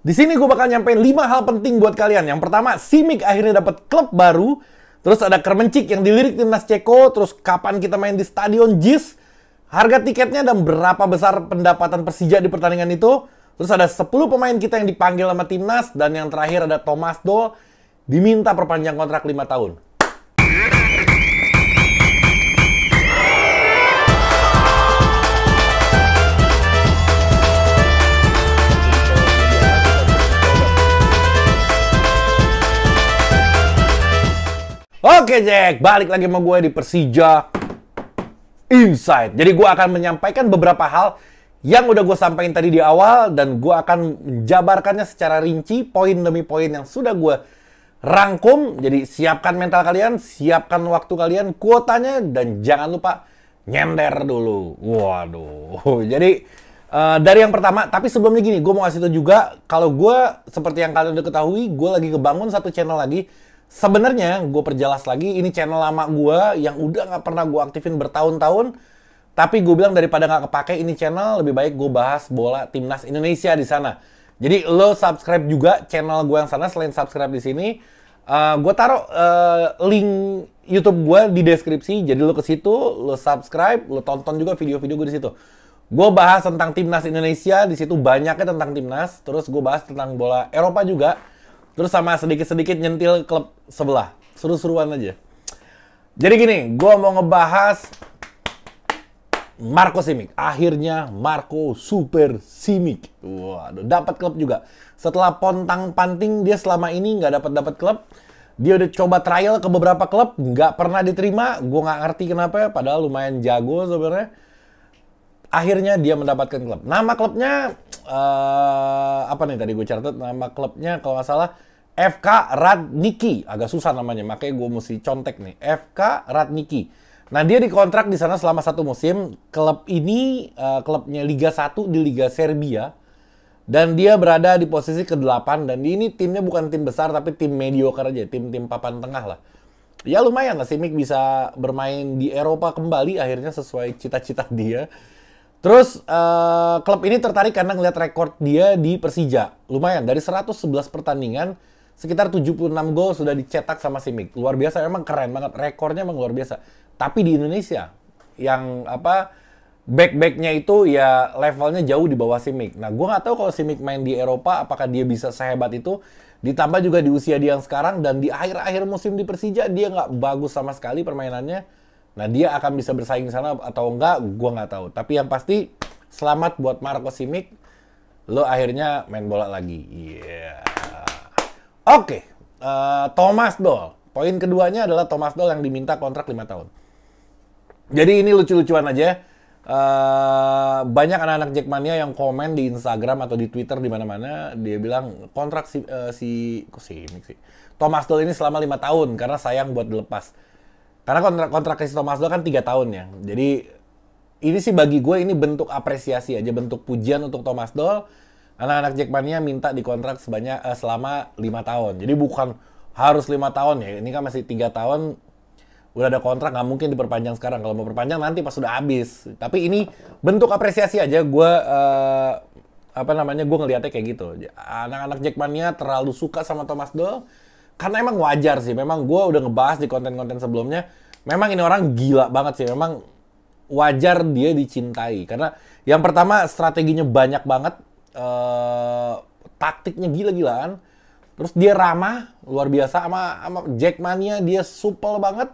Di sini gue bakal nyampein 5 hal penting buat kalian. Yang pertama, Simic akhirnya dapat klub baru. Terus ada Kremencik yang dilirik timnas Ceko. Terus kapan kita main di Stadion JIS. Harga tiketnya dan berapa besar pendapatan Persija di pertandingan itu. Terus ada 10 pemain kita yang dipanggil sama timnas. Dan yang terakhir ada Thomas Doll diminta perpanjang kontrak 5 tahun. Oke Jack, balik lagi sama gue di Persija Insight. Jadi gue akan menyampaikan beberapa hal yang udah gue sampaikan tadi di awal. Dan gue akan menjabarkannya secara rinci, poin demi poin yang sudah gue rangkum. Jadi siapkan mental kalian, siapkan waktu kalian, kuotanya. Dan jangan lupa nyender dulu. Waduh, jadi dari yang pertama, tapi sebelumnya gini, gue mau kasih tau juga. Kalau gue, seperti yang kalian udah ketahui, gue lagi ngebangun satu channel lagi. Sebenarnya gue perjelas lagi, ini channel lama gue yang udah nggak pernah gue aktifin bertahun-tahun. Tapi gue bilang daripada nggak kepake ini channel, lebih baik gue bahas bola timnas Indonesia di sana. Jadi lo subscribe juga channel gue yang sana selain subscribe di sini. Gue taruh link YouTube gue di deskripsi. Jadi lo ke situ, lo subscribe, lo tonton juga video-video gue di situ. Gue bahas tentang timnas Indonesia, di situ banyaknya tentang timnas. Terus gue bahas tentang bola Eropa juga. Terus sama sedikit-sedikit nyentil klub sebelah. Seru-seruan aja. Jadi gini, gue mau ngebahas Marco Simic. Akhirnya Marco Super Simic. Waduh, dapat klub juga. Setelah pontang-panting dia selama ini nggak dapat klub. Dia udah coba trial ke beberapa klub, nggak pernah diterima. Gue nggak ngerti kenapa, padahal lumayan jago sebenarnya. Akhirnya dia mendapatkan klub. Nama klubnya apa nih tadi gue catat? Nama klubnya kalau nggak salah FK Radniki. Agak susah namanya, makanya gue mesti contek nih. FK Radniki. Nah, dia dikontrak di sana selama 1 musim. Klub ini klubnya Liga 1 di Liga Serbia. Dan dia berada di posisi ke-8. Dan ini timnya bukan tim besar, tapi tim mediocre aja. Tim-tim papan tengah lah. Ya lumayan lah, Simic bisa bermain di Eropa kembali akhirnya sesuai cita-cita dia. Terus klub ini tertarik karena ngeliat rekor dia di Persija. Lumayan, dari 111 pertandingan, sekitar 76 gol sudah dicetak sama Simic. Luar biasa, emang keren banget. Rekornya emang luar biasa. Tapi di Indonesia, yang back-backnya itu ya levelnya jauh di bawah Simic. Nah, gue nggak tahu kalau Simic main di Eropa, apakah dia bisa sehebat itu. Ditambah juga di usia dia yang sekarang, dan di akhir-akhir musim di Persija, dia nggak bagus sama sekali permainannya. Nah, dia akan bisa bersaing di sana atau enggak, gue nggak tahu. Tapi yang pasti, selamat buat Marco Simic. Lo akhirnya main bola lagi. Yeah. Oke, Thomas Doll. Poin keduanya adalah Thomas Doll yang diminta kontrak 5 tahun. Jadi ini lucu-lucuan aja. Banyak anak-anak Jackmania yang komen di Instagram atau di Twitter di mana-mana. Dia bilang kontrak Thomas Doll ini selama 5 tahun karena sayang buat dilepas. Karena kontrak Thomas Doll kan 3 tahun ya. Jadi ini sih bagi gue ini bentuk apresiasi aja, bentuk pujian untuk Thomas Doll. Anak-anak Jackmania minta dikontrak selama 5 tahun. Jadi bukan harus 5 tahun ya. Ini kan masih 3 tahun. Udah ada kontrak, nggak mungkin diperpanjang sekarang. Kalau mau perpanjang nanti pas sudah habis. Tapi ini bentuk apresiasi aja. Gue gue ngeliatnya kayak gitu. Anak-anak Jackmania terlalu suka sama Thomas Doll. Karena emang wajar sih, memang gue udah ngebahas di konten-konten sebelumnya, memang ini orang gila banget sih, memang wajar dia dicintai. Karena yang pertama strateginya banyak banget, taktiknya gila-gilaan, terus dia ramah, luar biasa, sama Jackmania dia supel banget,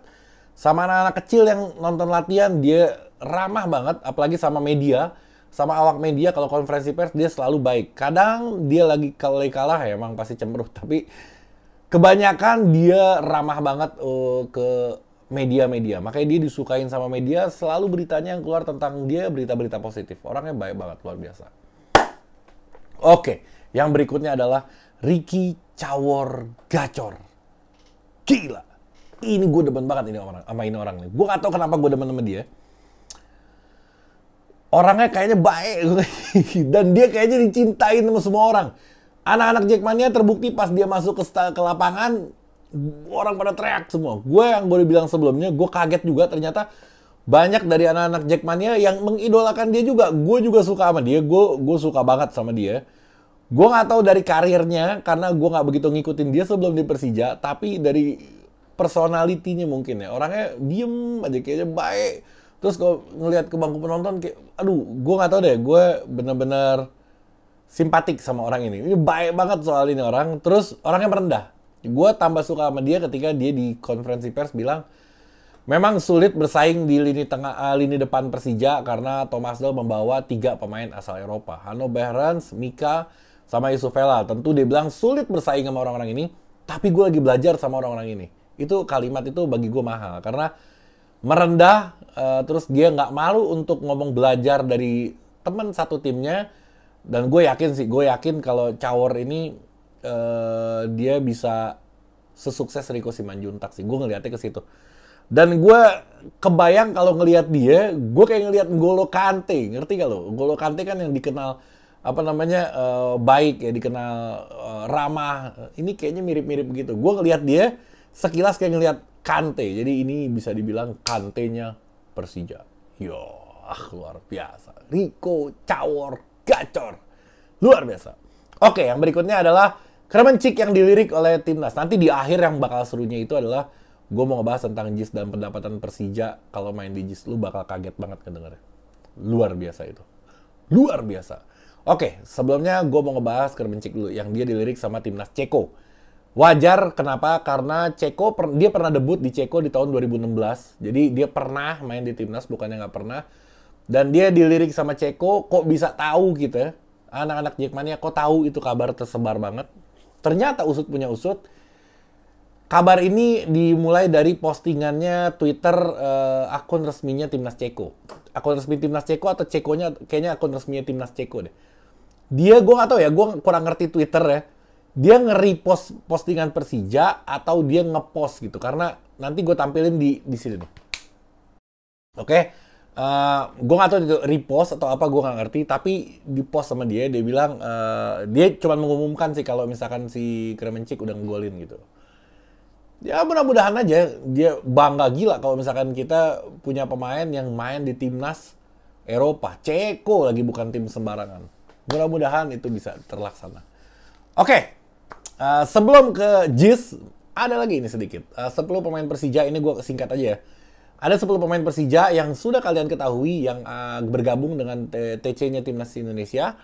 sama anak-anak kecil yang nonton latihan, dia ramah banget, apalagi sama media, sama awak media, kalau konferensi pers dia selalu baik. Kadang dia lagi kalah ya, emang pasti cemberut, tapi kebanyakan dia ramah banget ke media-media. Makanya dia disukain sama media, selalu beritanya yang keluar tentang dia berita-berita positif. Orangnya baik banget, luar biasa. Oke, yang berikutnya adalah Ricky Cawor Gacor. Gila. Ini gue demen banget sama ini orang nih. Gue gak tahu kenapa gue demen sama dia. Orangnya kayaknya baik. Dan dia kayaknya dicintain sama semua orang. Anak-anak Jackmania terbukti pas dia masuk ke lapangan, orang pada teriak semua. Gue yang boleh bilang sebelumnya, gue kaget juga ternyata banyak dari anak-anak Jackmania yang mengidolakan dia juga. Gue juga suka sama dia, gue suka banget sama dia. Gue nggak tahu dari karirnya, karena gue nggak begitu ngikutin dia sebelum di Persija, tapi dari personalitinya mungkin ya. Orangnya diem aja, kayaknya baik. Terus kalau ngelihat ke bangku penonton, kayak, aduh, gue nggak tahu deh, gue bener-bener simpatik sama orang ini. Ini baik banget soal ini orang. Terus orangnya merendah. Gue tambah suka sama dia ketika dia di konferensi pers bilang, memang sulit bersaing di lini tengah, lini depan Persija karena Thomasdal membawa 3 pemain asal Eropa. Hanno Behrens, Mika, sama Yusuf Vela. Tentu dia bilang sulit bersaing sama orang-orang ini, tapi gue lagi belajar sama orang-orang ini. Itu kalimat itu bagi gue mahal, karena merendah, terus dia nggak malu untuk ngomong belajar dari teman satu timnya. Dan gue yakin kalau Cawor ini dia bisa sesukses Rico Simanjuntak sih. Gue ngeliatnya ke situ. Dan gue kebayang kalau ngelihat dia, gue kayak ngelihat N'Golo Kante, ngerti gak lo? N'Golo Kante kan yang dikenal baik ya, dikenal ramah. Ini kayaknya mirip-mirip begitu. Gue ngelihat dia sekilas kayak ngelihat Kante. Jadi ini bisa dibilang Kante-nya Persija. Yo, luar biasa. Rico, Cawor, gacor. Luar biasa. Oke, yang berikutnya adalah Kremencik yang dilirik oleh timnas. Nanti di akhir yang bakal serunya itu adalah gue mau ngebahas tentang JIS dan pendapatan Persija kalau main di JIS. Lu bakal kaget banget kedengarnya. Luar biasa itu. Luar biasa. Oke, sebelumnya gue mau ngebahas Kremencik dulu yang dia dilirik sama timnas Ceko. Wajar, kenapa? Karena Ceko, dia pernah debut di Ceko di tahun 2016. Jadi dia pernah main di timnas, bukannya nggak pernah. Dan dia dilirik sama Ceko, kok bisa tahu gitu ya. Anak-anak Jackmania kok tahu itu kabar tersebar banget. Ternyata usut punya usut. Kabar ini dimulai dari postingannya Twitter akun resminya timnas Ceko. Akun resmi timnas Ceko atau Cekonya, kayaknya akun resminya timnas Ceko deh. Dia, gue nggak tahu ya, gue kurang ngerti Twitter ya. Dia nge-repost postingan Persija atau dia nge-post gitu. Karena nanti gue tampilin di sini nih. Oke. Gue nggak tahu itu repost atau apa, gue nggak ngerti. Tapi di post sama dia bilang, dia cuma mengumumkan sih kalau misalkan si Kremencik udah ngegolin gitu. Ya mudah-mudahan aja dia bangga gila kalau misalkan kita punya pemain yang main di timnas Eropa. Ceko lagi, bukan tim sembarangan. Mudah-mudahan itu bisa terlaksana. Oke, sebelum ke JIS, ada lagi ini sedikit. 10 pemain Persija, ini gue singkat aja ya. Ada 10 pemain Persija yang sudah kalian ketahui yang bergabung dengan TC-nya Timnas Indonesia.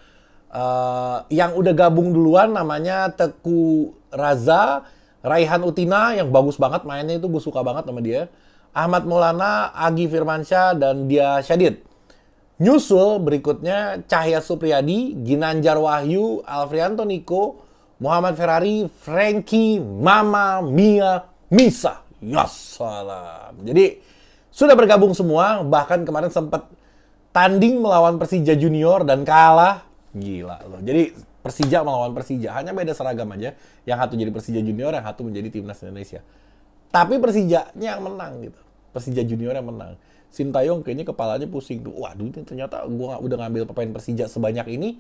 Yang udah gabung duluan namanya Teku Raza, Raihan Utina yang bagus banget mainnya, itu gue suka banget sama dia. Ahmad Maulana, Agi Firmansyah, dan Dia Syadid. Nyusul berikutnya Cahya Supriyadi, Ginanjar Wahyu, Alfrianto Niko, Muhammad Ferrari, Frankie, Mama, Mia, Misa. Ya salam. Jadi sudah bergabung semua, bahkan kemarin sempat tanding melawan Persija Junior dan kalah. Gila loh. Jadi Persija melawan Persija, hanya beda seragam aja. Yang satu jadi Persija Junior, yang satu menjadi Timnas Indonesia. Tapi Persijanya yang menang gitu. Persija Junior yang menang. Sintayong kayaknya kepalanya pusing tuh. Waduh, ternyata gue udah ngambil pemain Persija sebanyak ini,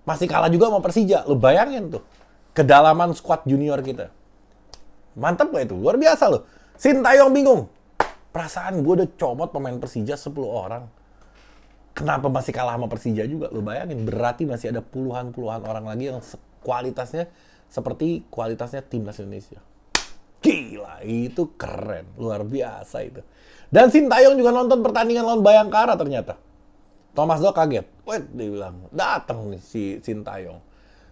masih kalah juga sama Persija. Lo bayangin tuh, kedalaman skuad junior kita. Mantap gak itu? Luar biasa loh. Sintayong bingung. Perasaan gue udah comot pemain Persija 10 orang. Kenapa masih kalah sama Persija juga? Lo bayangin, berarti masih ada puluhan-puluhan orang lagi yang kualitasnya seperti kualitasnya Timnas Indonesia. Gila, itu keren. Luar biasa itu. Dan Sintayong juga nonton pertandingan lawan Bayangkara ternyata. Thomasdal kaget. Wait, dia bilang, datang nih si Sintayong.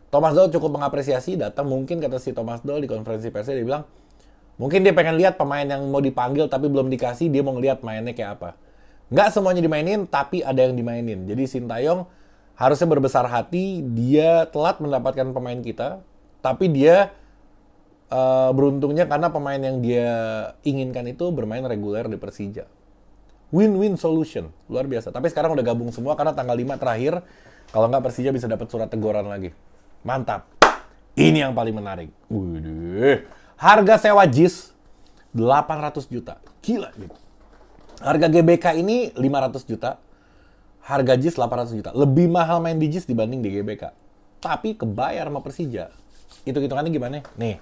Thomasdal cukup mengapresiasi, datang. Mungkin kata si Thomasdal di konferensi persnya, dia bilang, mungkin dia pengen lihat pemain yang mau dipanggil tapi belum dikasih, dia mau ngeliat mainnya kayak apa. Nggak semuanya dimainin, tapi ada yang dimainin. Jadi Sintayong harusnya berbesar hati, dia telat mendapatkan pemain kita, tapi dia beruntungnya karena pemain yang dia inginkan itu bermain reguler di Persija. Win-win solution, luar biasa. Tapi sekarang udah gabung semua karena tanggal 5 terakhir, kalau nggak Persija bisa dapat surat teguran lagi. Mantap. Ini yang paling menarik. Wih, harga sewa JIS 800 juta. Gila gitu. Harga GBK ini 500 juta. Harga JIS 800 juta. Lebih mahal main di JIS dibanding di GBK. Tapi kebayar sama Persija. Hitung-hitungannya gimana? Nih.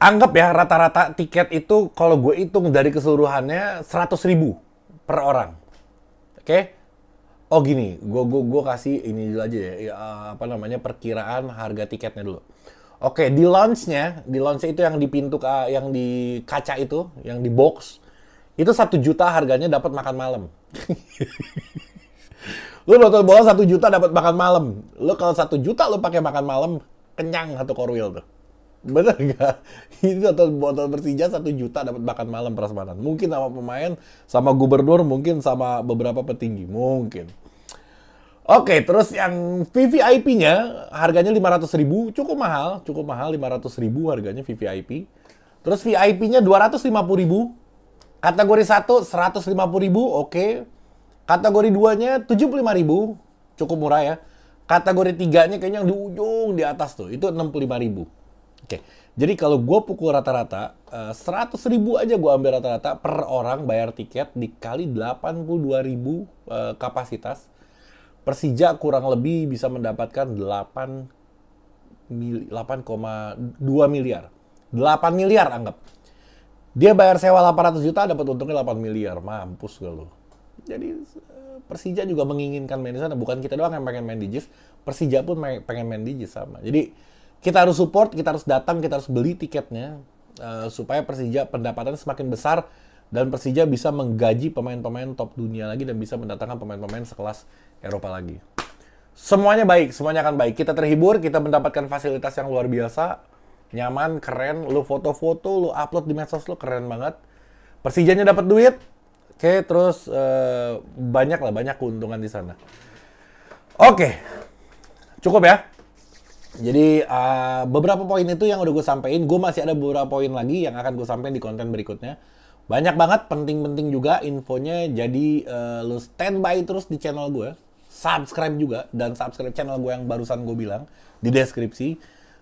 Anggap ya rata-rata tiket itu kalau gue hitung dari keseluruhannya 100.000 per orang. Oke? Oh gini, gua kasih ini dulu aja ya, apa namanya, perkiraan harga tiketnya dulu. Oke, di launch itu yang di pintu, yang di kaca itu, yang di box, itu 1 juta harganya dapat makan malam. Lu nonton bola 1 juta dapat makan malam. Lu kalau 1 juta lu pakai makan malam, kenyang satu korwil tuh. Bener gak? Itu atau botol Persija 1 juta dapat makan malam prasmanan. Mungkin sama pemain, sama gubernur, mungkin sama beberapa petinggi, mungkin. Oke, terus yang VVIP-nya harganya 500.000, cukup mahal 500.000 harganya VVIP. Terus VIP-nya 250.000, kategori 1 150.000, oke. Kategori 2-nya 75.000, cukup murah ya. Kategori 3-nya kayaknya yang di ujung di atas tuh, itu 65.000. Oke, jadi kalau gue pukul rata-rata, 100.000 aja gue ambil rata-rata per orang bayar tiket dikali 82.000 kapasitas. Persija kurang lebih bisa mendapatkan 8,2 miliar. 8 miliar anggap. Dia bayar sewa 800 juta, dapat untungnya 8 miliar. Mampus gak lo. Jadi Persija juga menginginkan main di sana. Bukan kita doang yang pengen main di JIS. Persija pun pengen main di JIS sama. Jadi kita harus support, kita harus datang, kita harus beli tiketnya. Supaya Persija pendapatan semakin besar. Dan Persija bisa menggaji pemain-pemain top dunia lagi. Dan bisa mendatangkan pemain-pemain sekelas Eropa lagi. Semuanya baik, semuanya akan baik. Kita terhibur, kita mendapatkan fasilitas yang luar biasa. Nyaman, keren. Lu foto-foto, lu upload di medsos lu, keren banget. Persijanya dapat duit. Oke, terus banyak keuntungan di sana. Oke, cukup ya. Jadi beberapa poin itu yang udah gue sampein. Gue masih ada beberapa poin lagi yang akan gue sampein di konten berikutnya. Banyak banget, penting-penting juga infonya. Jadi lu standby terus di channel gue. Subscribe juga, dan subscribe channel gue yang barusan gue bilang di deskripsi.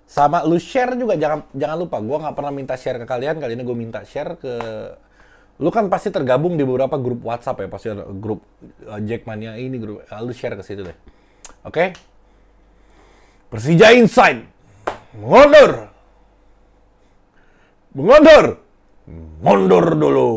Sama lu share juga, jangan lupa. Gue nggak pernah minta share ke kalian, kali ini gue minta share ke... Lu kan pasti tergabung di beberapa grup WhatsApp ya, pasti ada grup Jackmania ini, grup. Lu share ke situ deh. Oke? Persija Inside. Mundur. Mundur dulu.